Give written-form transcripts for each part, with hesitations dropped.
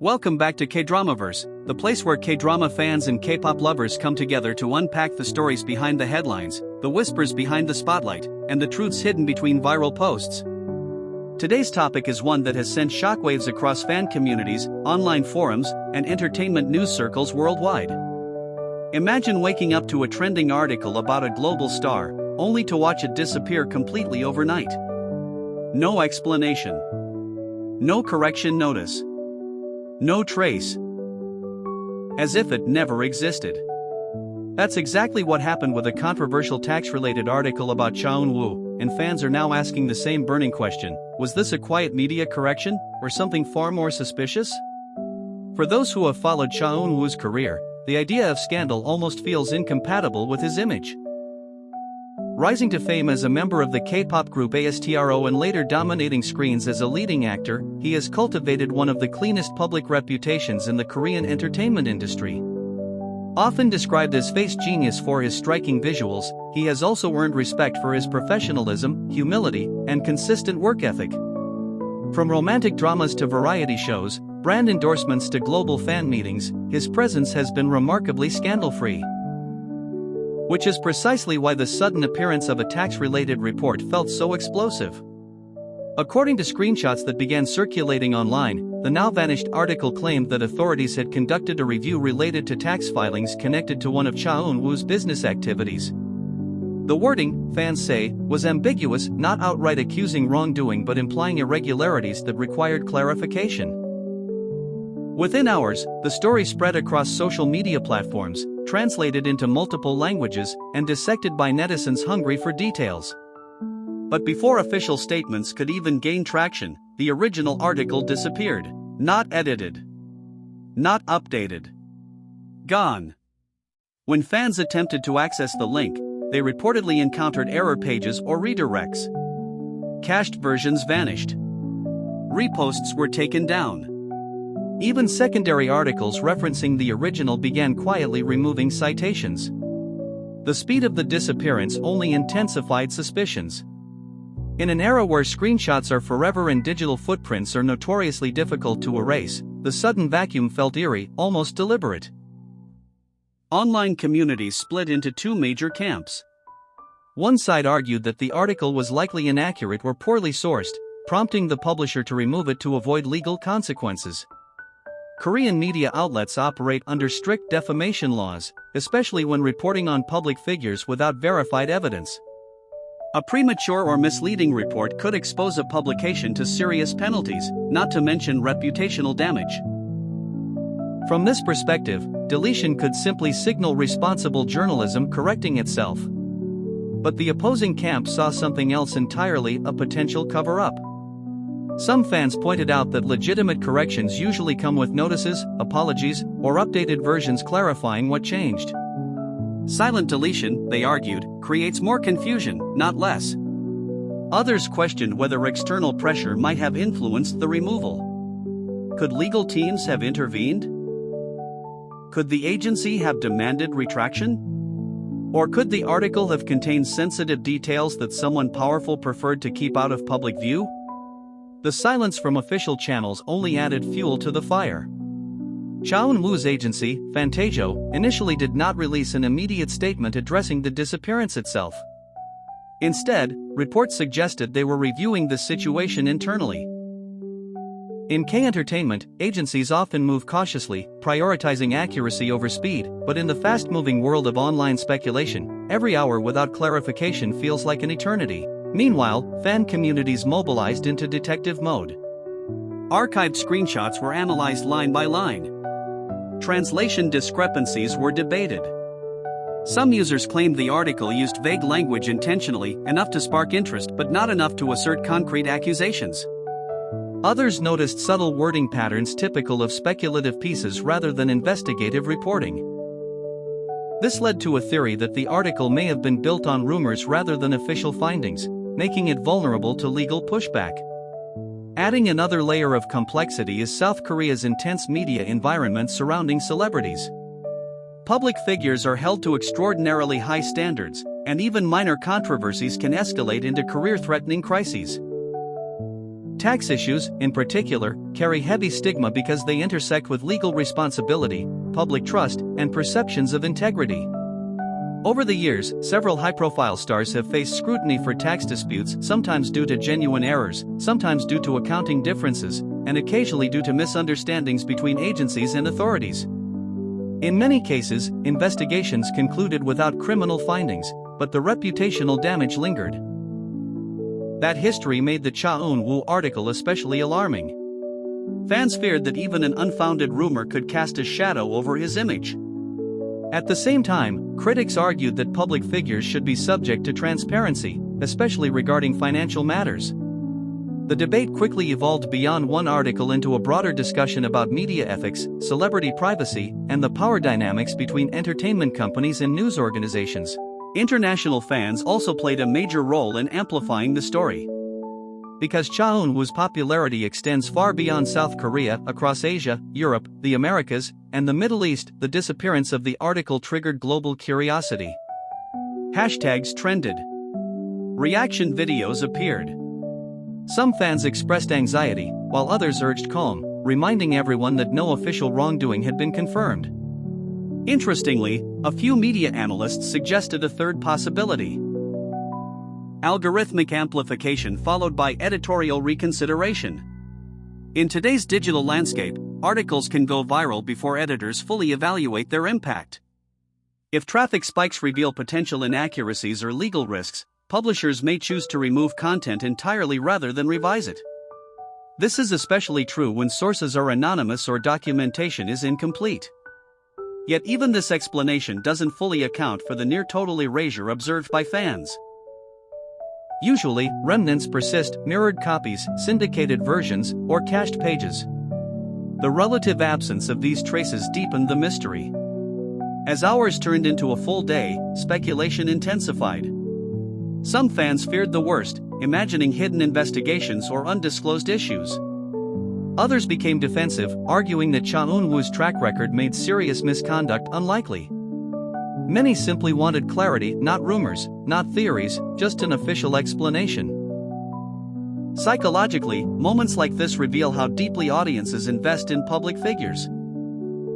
Welcome back to KDramaVerse, the place where K-drama fans and K-pop lovers come together to unpack the stories behind the headlines, the whispers behind the spotlight, and the truths hidden between viral posts. Today's topic is one that has sent shockwaves across fan communities, online forums, and entertainment news circles worldwide. Imagine waking up to a trending article about a global star, only to watch it disappear completely overnight. No explanation. No correction notice. No trace. As if it never existed. That's exactly what happened with a controversial tax-related article about Cha Eun-woo, and fans are now asking the same burning question: was this a quiet media correction, or something far more suspicious? For those who have followed Cha Eun-woo's career, the idea of scandal almost feels incompatible with his image. Rising to fame as a member of the K-pop group ASTRO and later dominating screens as a leading actor, he has cultivated one of the cleanest public reputations in the Korean entertainment industry. Often described as face genius for his striking visuals, he has also earned respect for his professionalism, humility, and consistent work ethic. From romantic dramas to variety shows, brand endorsements to global fan meetings, his presence has been remarkably scandal-free. Which is precisely why the sudden appearance of a tax-related report felt so explosive. According to screenshots that began circulating online, the now-vanished article claimed that authorities had conducted a review related to tax filings connected to one of Cha Eun-woo's business activities. The wording, fans say, was ambiguous, not outright accusing wrongdoing but implying irregularities that required clarification. Within hours, the story spread across social media platforms, translated into multiple languages, and dissected by netizens hungry for details. But before official statements could even gain traction, the original article disappeared. Not edited. Not updated. Gone. When fans attempted to access the link, they reportedly encountered error pages or redirects. Cached versions vanished. Reposts were taken down. Even secondary articles referencing the original began quietly removing citations. The speed of the disappearance only intensified suspicions. In an era where screenshots are forever and digital footprints are notoriously difficult to erase, the sudden vacuum felt eerie, almost deliberate. Online communities split into two major camps. One side argued that the article was likely inaccurate or poorly sourced, prompting the publisher to remove it to avoid legal consequences. Korean media outlets operate under strict defamation laws, especially when reporting on public figures without verified evidence. A premature or misleading report could expose a publication to serious penalties, not to mention reputational damage. From this perspective, deletion could simply signal responsible journalism correcting itself. But the opposing camp saw something else entirely: a potential cover-up. Some fans pointed out that legitimate corrections usually come with notices, apologies, or updated versions clarifying what changed. Silent deletion, they argued, creates more confusion, not less. Others questioned whether external pressure might have influenced the removal. Could legal teams have intervened? Could the agency have demanded retraction? Or could the article have contained sensitive details that someone powerful preferred to keep out of public view? The silence from official channels only added fuel to the fire. Cha Eun-woo's agency, Fantasia, initially did not release an immediate statement addressing the disappearance itself. Instead, reports suggested they were reviewing the situation internally. In K-entertainment, agencies often move cautiously, prioritizing accuracy over speed, but in the fast-moving world of online speculation, every hour without clarification feels like an eternity. Meanwhile, fan communities mobilized into detective mode. Archived screenshots were analyzed line by line. Translation discrepancies were debated. Some users claimed the article used vague language intentionally, enough to spark interest but not enough to assert concrete accusations. Others noticed subtle wording patterns typical of speculative pieces rather than investigative reporting. This led to a theory that the article may have been built on rumors rather than official findings, making it vulnerable to legal pushback. Adding another layer of complexity is South Korea's intense media environment surrounding celebrities. Public figures are held to extraordinarily high standards, and even minor controversies can escalate into career-threatening crises. Tax issues, in particular, carry heavy stigma because they intersect with legal responsibility, public trust, and perceptions of integrity. Over the years, several high-profile stars have faced scrutiny for tax disputes, sometimes due to genuine errors, sometimes due to accounting differences, and occasionally due to misunderstandings between agencies and authorities. In many cases, investigations concluded without criminal findings, but the reputational damage lingered. That history made the Cha Eun-woo article especially alarming. Fans feared that even an unfounded rumor could cast a shadow over his image. At the same time, critics argued that public figures should be subject to transparency, especially regarding financial matters. The debate quickly evolved beyond one article into a broader discussion about media ethics, celebrity privacy, and the power dynamics between entertainment companies and news organizations. International fans also played a major role in amplifying the story. Because Cha Eun-woo's popularity extends far beyond South Korea, across Asia, Europe, the Americas, and the Middle East, the disappearance of the article triggered global curiosity. Hashtags trended. Reaction videos appeared. Some fans expressed anxiety, while others urged calm, reminding everyone that no official wrongdoing had been confirmed. Interestingly, a few media analysts suggested a third possibility: algorithmic amplification followed by editorial reconsideration. In today's digital landscape, articles can go viral before editors fully evaluate their impact. If traffic spikes reveal potential inaccuracies or legal risks, publishers may choose to remove content entirely rather than revise it. This is especially true when sources are anonymous or documentation is incomplete. Yet even this explanation doesn't fully account for the near-total erasure observed by fans. Usually, remnants persist: mirrored copies, syndicated versions, or cached pages. The relative absence of these traces deepened the mystery. As hours turned into a full day, speculation intensified. Some fans feared the worst, imagining hidden investigations or undisclosed issues. Others became defensive, arguing that Cha Eun-woo's track record made serious misconduct unlikely. Many simply wanted clarity, not rumors, not theories, just an official explanation. Psychologically, moments like this reveal how deeply audiences invest in public figures.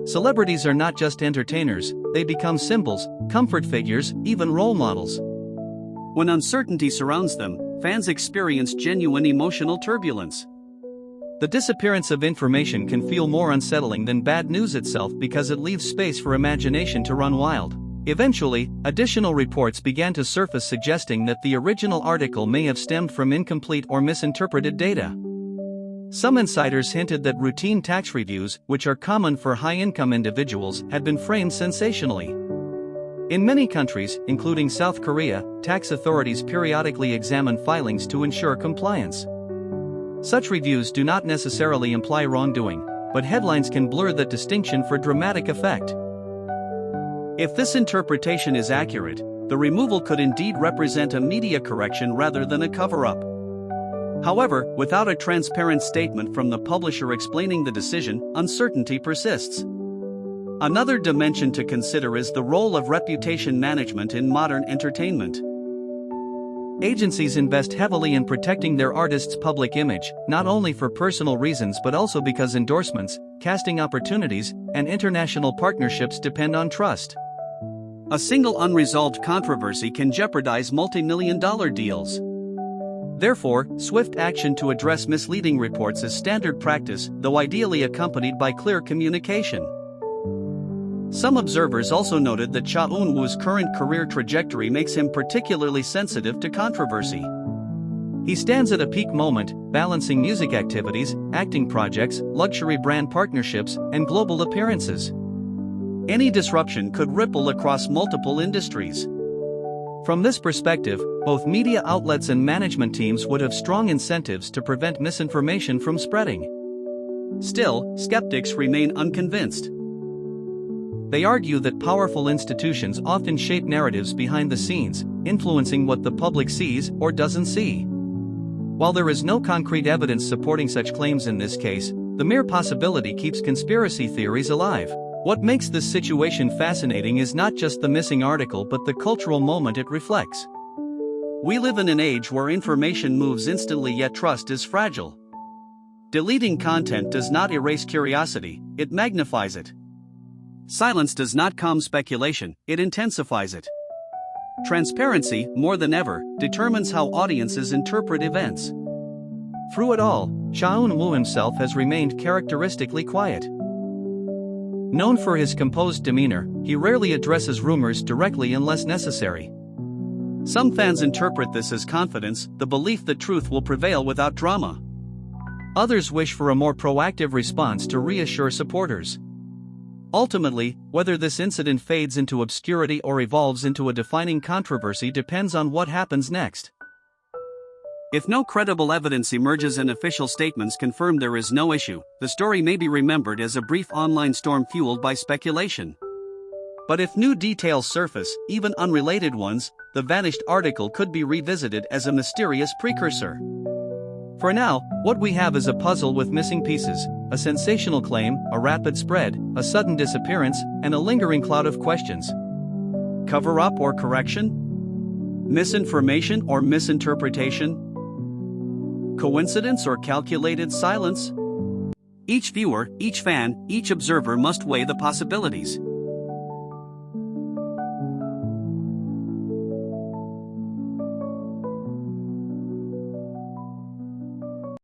Celebrities are not just entertainers, they become symbols, comfort figures, even role models. When uncertainty surrounds them, fans experience genuine emotional turbulence. The disappearance of information can feel more unsettling than bad news itself because it leaves space for imagination to run wild. Eventually, additional reports began to surface suggesting that the original article may have stemmed from incomplete or misinterpreted data. Some insiders hinted that routine tax reviews, which are common for high-income individuals, had been framed sensationally. In many countries, including South Korea, tax authorities periodically examine filings to ensure compliance. Such reviews do not necessarily imply wrongdoing, but headlines can blur that distinction for dramatic effect. If this interpretation is accurate, the removal could indeed represent a media correction rather than a cover-up. However, without a transparent statement from the publisher explaining the decision, uncertainty persists. Another dimension to consider is the role of reputation management in modern entertainment. Agencies invest heavily in protecting their artists' public image, not only for personal reasons but also because endorsements, casting opportunities, and international partnerships depend on trust. A single unresolved controversy can jeopardize multi-million-dollar deals. Therefore, swift action to address misleading reports is standard practice, though ideally accompanied by clear communication. Some observers also noted that Cha Eun-woo's current career trajectory makes him particularly sensitive to controversy. He stands at a peak moment, balancing music activities, acting projects, luxury brand partnerships, and global appearances. Any disruption could ripple across multiple industries. From this perspective, both media outlets and management teams would have strong incentives to prevent misinformation from spreading. Still, skeptics remain unconvinced. They argue that powerful institutions often shape narratives behind the scenes, influencing what the public sees or doesn't see. While there is no concrete evidence supporting such claims in this case, the mere possibility keeps conspiracy theories alive. What makes this situation fascinating is not just the missing article but the cultural moment it reflects. We live in an age where information moves instantly yet trust is fragile. Deleting content does not erase curiosity, it magnifies it. Silence does not calm speculation, it intensifies it. Transparency, more than ever, determines how audiences interpret events. Through it all, Cha Eun-woo himself has remained characteristically quiet. Known for his composed demeanor, he rarely addresses rumors directly unless necessary. Some fans interpret this as confidence, the belief that truth will prevail without drama. Others wish for a more proactive response to reassure supporters. Ultimately, whether this incident fades into obscurity or evolves into a defining controversy depends on what happens next. If no credible evidence emerges and official statements confirm there is no issue, the story may be remembered as a brief online storm fueled by speculation. But if new details surface, even unrelated ones, the vanished article could be revisited as a mysterious precursor. For now, what we have is a puzzle with missing pieces: a sensational claim, a rapid spread, a sudden disappearance, and a lingering cloud of questions. Cover-up or correction? Misinformation or misinterpretation? Coincidence or calculated silence? Each viewer, each fan, each observer must weigh the possibilities.